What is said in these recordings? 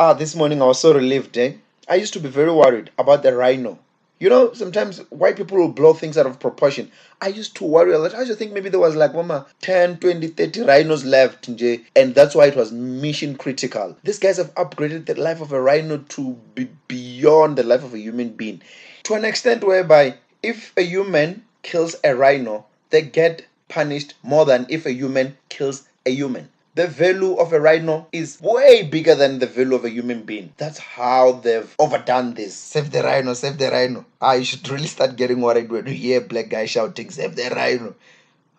This morning I was so relieved, eh? I used to be very worried about the rhino. Sometimes white people will blow things out of proportion. I used to worry a lot. I used to think maybe there was like mama 10, 20, 30 rhinos left, nje, and that's why it was mission critical. These guys have upgraded the life of a rhino to be beyond the life of a human being. To an extent whereby if a human kills a rhino, they get punished more than if a human kills a human. The value of a rhino is way bigger than the value of a human being. That's how they've overdone this. Save the rhino, save the rhino. You should really start getting worried when you hear black guy shouting, save the rhino.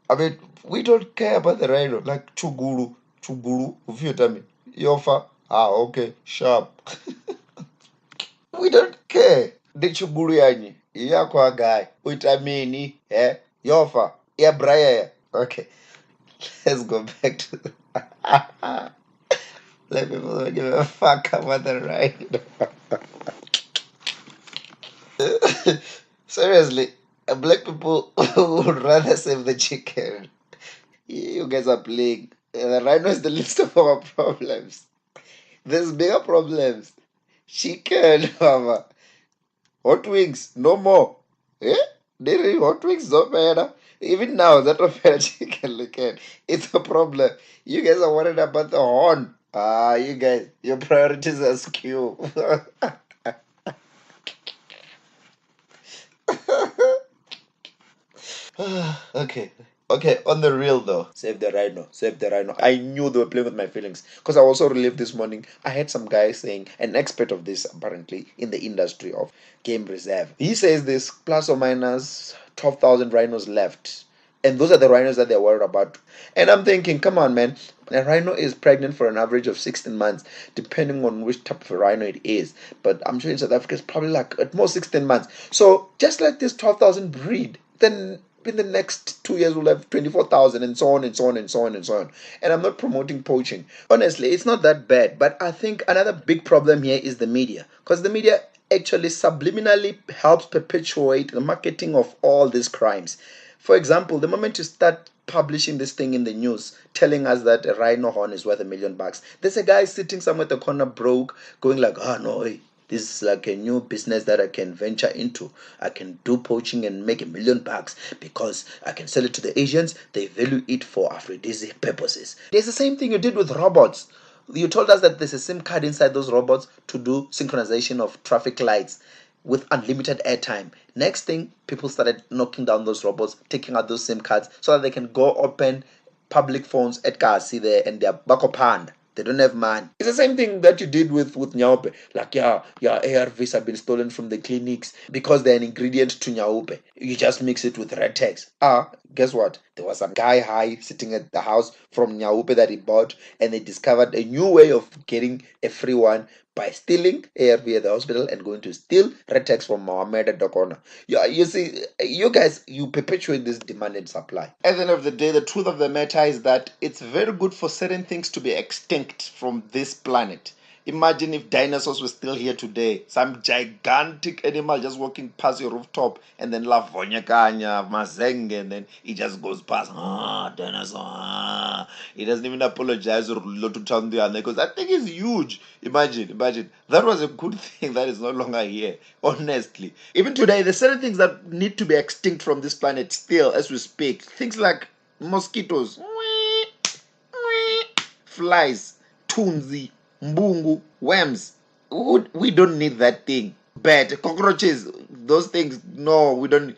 I mean, we don't care about the rhino. Like, chuguru, chuguru, ufyotami, yofa. Okay, sharp. We don't care. The chuguru yanyi. Iyakwa guy. Utamini, yofa, yeah, braya. Okay, let's go back to the let people don't give a fuck about the rhino. Seriously, black people would rather save the chicken. You guys are playing. The rhino is the least of our problems. There's bigger problems. Chicken, mama. Hot wings, no more. Eh? Dairy hot wings don't matter. Even now, that don't matter chicken. Look at it's a problem. You guys are worried about the horn. You guys, your priorities are skew. Okay. Okay, on the real though, save the rhino, save the rhino. I knew they were playing with my feelings because I was so relieved this morning. I had some guy saying, an expert of this apparently in the industry of game reserve. He says this plus or minus 12,000 rhinos left. And those are the rhinos that they're worried about. And I'm thinking, come on, man. A rhino is pregnant for an average of 16 months, depending on which type of a rhino it is. But I'm sure in South Africa it's probably like at most 16 months. So just let this 12,000 breed, then in the next 2 years we'll have 24,000 and so on and so on and so on and so on. And I'm not promoting poaching. Honestly, it's not that bad. But I think another big problem here is the media. Because the media actually subliminally helps perpetuate the marketing of all these crimes. For example, the moment you start publishing this thing in the news, telling us that a rhino horn is worth $1 million, there's a guy sitting somewhere at the corner broke, going like, no, this is like a new business that I can venture into. I can do poaching and make $1 million because I can sell it to the Asians. They value it for aphrodisiac purposes. There's the same thing you did with robots. You told us that there's a SIM card inside those robots to do synchronization of traffic lights with unlimited airtime. Next thing, people started knocking down those robots, taking out those SIM cards so that they can go open public phones at Kasi there and they're back up hand. They don't have money. It's the same thing that you did with Nyaupe. Like, ARVs have been stolen from the clinics because they're an ingredient to Nyaupe. You just mix it with red text. Guess what? There was some guy high sitting at the house from Nyaupe that he bought, and they discovered a new way of getting a free one by stealing ARV at the hospital and going to steal red text from Mohammed at the corner. Yeah, you see, you guys, you perpetuate this demand and supply. At the end of the day, the truth of the matter is that it's very good for certain things to be extinct from this planet. Imagine if dinosaurs were still here today. Some gigantic animal just walking past your rooftop and then lavonya kanya, mazenge, and then he just goes past. Dinosaur. He doesn't even apologize or to tell them because that thing is huge. Imagine. That was a good thing that is no longer here. Honestly. Even today, there's certain things that need to be extinct from this planet still as we speak. Things like mosquitoes, flies, tunzi, mbungu, worms. We don't need that thing. Bat, cockroaches, those things, no, we don't.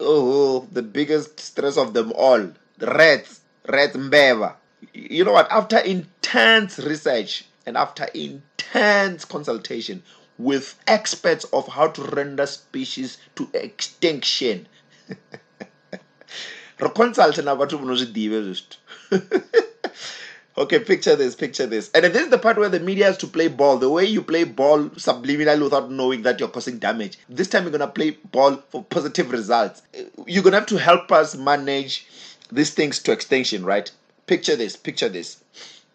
Oh, the biggest stress of them all. The rats, mbeva. You know what? After intense research and after intense consultation with experts of how to render species to extinction, okay, picture this. And this is the part where the media has to play ball. The way you play ball subliminally without knowing that you're causing damage. This time you're going to play ball for positive results. You're going to have to help us manage these things to extinction, right? Picture this.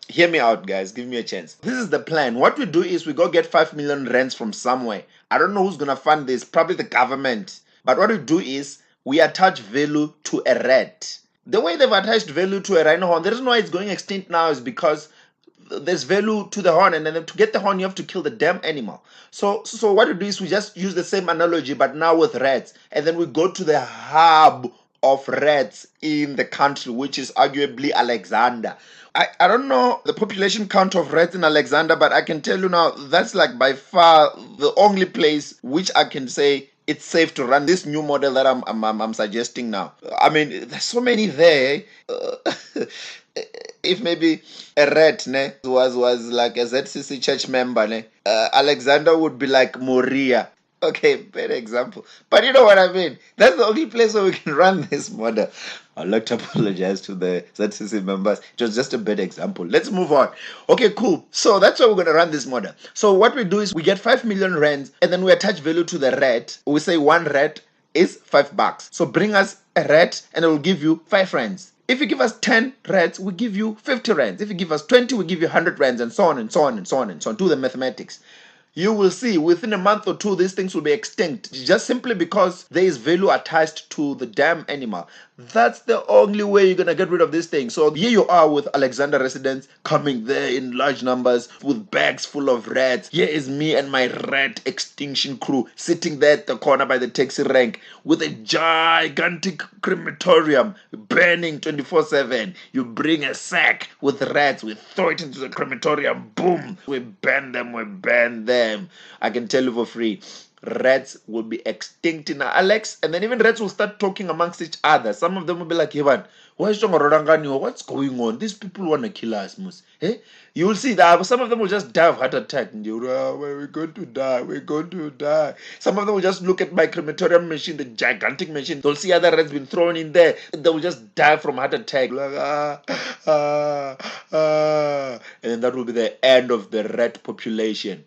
Hear me out, guys. Give me a chance. This is the plan. What we do is we go get 5 million rands from somewhere. I don't know who's going to fund this. Probably the government. But what we do is we attach value to a rat. The way they've attached value to a rhino horn, the reason why it's going extinct now is because there's value to the horn, and then to get the horn you have to kill the damn animal. So what we do is we just use the same analogy but now with rats, and then we go to the hub of rats in the country, which is arguably Alexander. I don't know the population count of rats in Alexander, but I can tell you now that's like by far the only place which I can say it's safe to run this new model that I'm suggesting now. I mean, there's so many there. If maybe a rat was like a ZCC church member, Alexander would be like Moria. Okay, better example. But you know what I mean? That's the only place where we can run this model. I'd like to apologize to the ZCC members. It was just a bad example. Let's move on. Okay, cool. So that's why we're going to run this model. So what we do is we get 5 million rands, and then we attach value to the rat. We say one rat is $5. So bring us a rat and it will give you 5 rands. If you give us 10 rats, we give you 50 rands. If you give us 20, we give you 100 rands, and so on and so on and so on and so on. Do the mathematics. You will see within a month or two, these things will be extinct just simply because there is value attached to the damn animal. That's the only way you're going to get rid of this thing. So here you are with Alexander residents coming there in large numbers with bags full of rats. Here is me and my rat extinction crew sitting there at the corner by the taxi rank with a gigantic crematorium burning 24/7. You bring a sack with rats, we throw it into the crematorium, boom, we burn them. I can tell you for free, rats will be extinct in Alex, and then even rats will start talking amongst each other. Some of them will be like, Ivan, what's going on? These people want to kill us, Mus. Eh? You will see that some of them will just die of heart attack. And we're going to die. We're going to die. Some of them will just look at my crematorium machine, the gigantic machine. They'll see other rats been thrown in there. They will just die from heart attack. Like, and then that will be the end of the rat population.